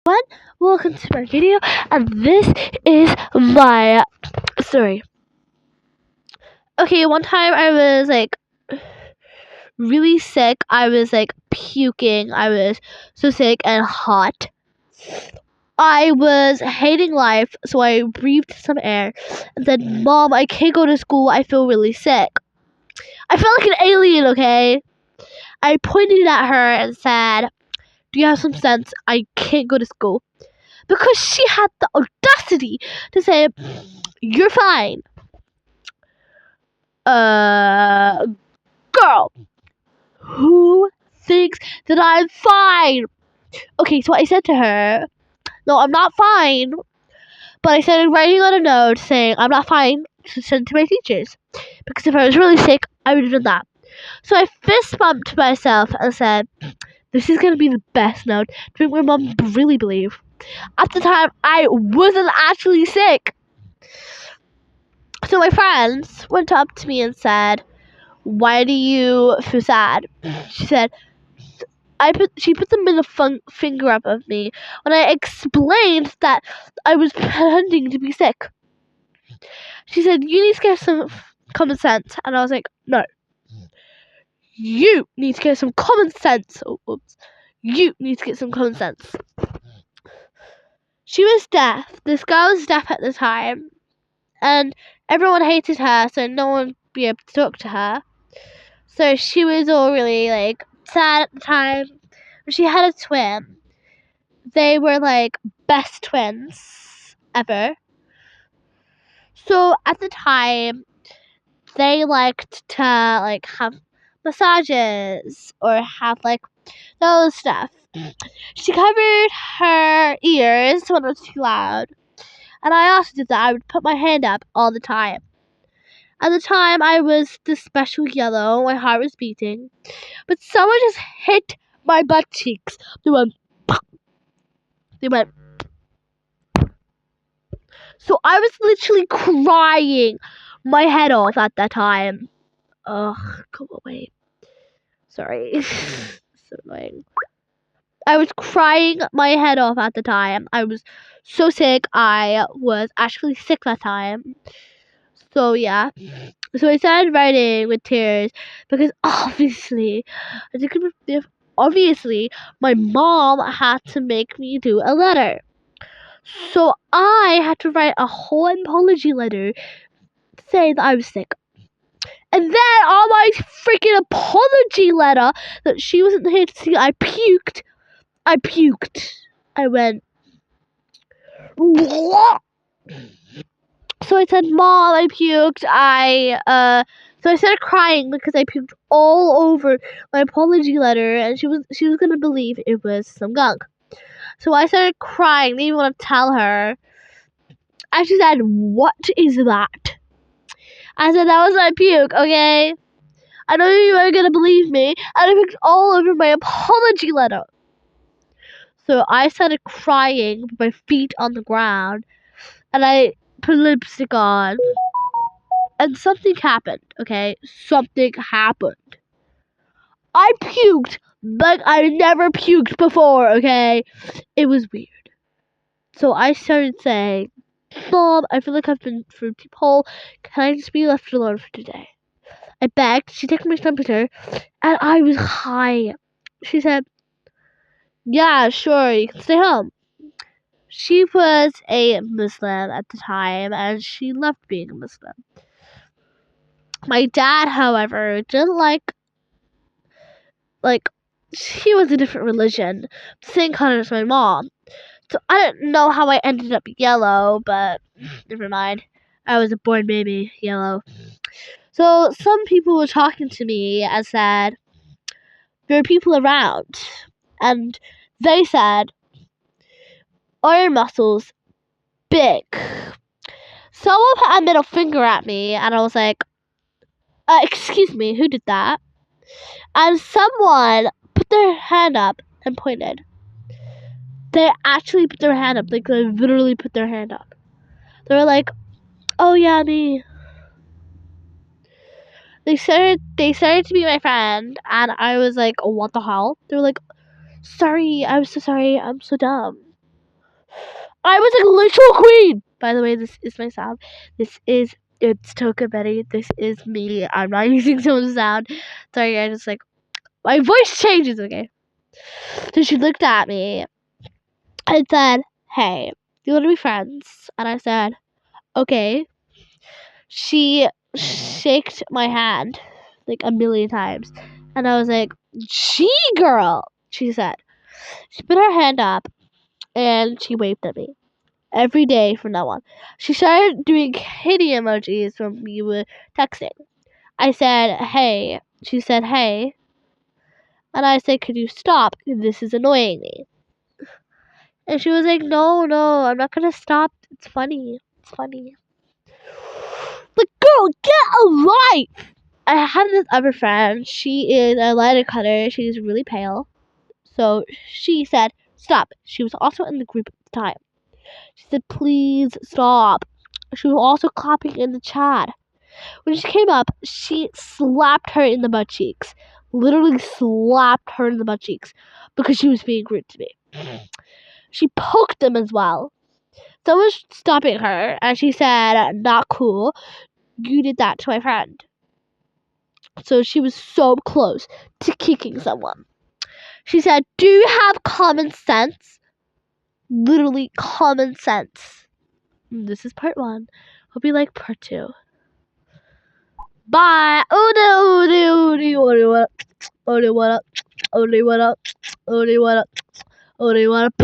What? Welcome to my video, and this is my story. Okay, one time I was like really sick. I was like puking. I was so sick and hot. I was hating life, so I breathed some air and said, "Mom, I can't go to school. I feel really sick." I felt like an alien, okay? I pointed at her and said, "Do you have some sense? I can't go to school." Because she had the audacity to say, "You're fine." Uh, Girl, who thinks that I'm fine? Okay, so I said to her, "No, I'm not fine." But I started writing on a note saying, "I'm not fine," to send to my teachers. Because if I was really sick, I would have done that. So I fist bumped myself and said, "This is going to be the best note to make my mom really believe." At the time, I wasn't actually sick. So my friends went up to me and said, "Why do you feel sad?" She said, she put the middle finger up at me when I explained that I was pretending to be sick. She said, "You need to get some common sense." And I was like, "No. You need to get some common sense." Oh, oops. You need to get some common sense. She was deaf. This girl was deaf at the time. And everyone hated her, so no one would be able to talk to her. So she was all really like sad at the time. She had a twin. They were like best twins ever. So at the time, they liked to like have massages or have like those stuff. She covered her ears when it was too loud, and I also did that. I would put my hand up all the time. At the time, I was the special yellow. My heart was beating, but someone just hit my butt cheeks. They went. They went. So I was literally crying my head off at that time. Ugh, go away. Sorry. So annoying. I was crying my head off at the time. I was so sick. I was actually sick that time. So yeah. So I started writing with tears because obviously my mom had to make me do a letter. So I had to write a whole apology letter saying that I was sick. And then on my freaking apology letter that she wasn't here to see, I puked. I went. So I said, "Mom, I puked." So I started crying because I puked all over my apology letter, and she was gonna believe it was some gunk. So I started crying. Didn't even want to tell her. And she said, "What is that?" I said, "That was my puke, okay? I know you are gonna believe me." And I puked all over my apology letter. So I started crying with my feet on the ground, and I put lipstick on. And something happened, okay? Something happened. I puked like I never puked before, okay? It was weird. So I started saying, "Mom, I feel like I've been through a deep hole. Can I just be left alone for today?" I begged. She took my temperature, and I was high. She said, "Yeah, sure, you can stay home." She was a Muslim at the time, and she loved being a Muslim. My dad, however, didn't like she was a different religion, same color as my mom. So I don't know how I ended up yellow, but never mind. I was a born baby yellow. So some people were talking to me and said there were people around, and they said, "Are your muscles big?" Someone put a middle finger at me, and I was like, "Excuse me, who did that?" And someone put their hand up and pointed. They actually put their hand up. Like, they literally put their hand up. They were like, "Oh yeah, me." They started to be my friend, and I was like, "Oh, what the hell?" They were like, "Sorry, I'm so sorry. I'm so dumb." I was a literal queen. By the way, this is my sound. It's Toka Betty. This is me. I'm not using someone's sound. Sorry, I just like my voice changes. Okay. So she looked at me and said, "Hey, do you want to be friends?" And I said, "Okay." She shaked my hand like a million times, and I was like, "Gee, girl," she said. She put her hand up and she waved at me every day from now on. She started doing kitty emojis when we were texting. I said, "Hey." She said, "Hey." And I said, "Could you stop? This is annoying me." And she was like, "No, no, I'm not gonna stop. It's funny. It's funny." Like, girl, get a life! I have this other friend. She is a lighter color. She's really pale. So she said, "Stop." She was also in the group at the time. She said, "Please stop." She was also clapping in the chat. When she came up, she slapped her in the butt cheeks. Literally slapped her in the butt cheeks because she was being rude to me. She poked them as well. Someone was stopping her, and she said, "Not cool. You did that to my friend." So she was so close to kicking someone. She said, "Do you have common sense?" Literally common sense. This is part 1. Hope you like part 2. Bye. Oh no, oh no, oh no, what up? Oh no, what up? Oh no, what up? Oh no, what up? Oh no, what up?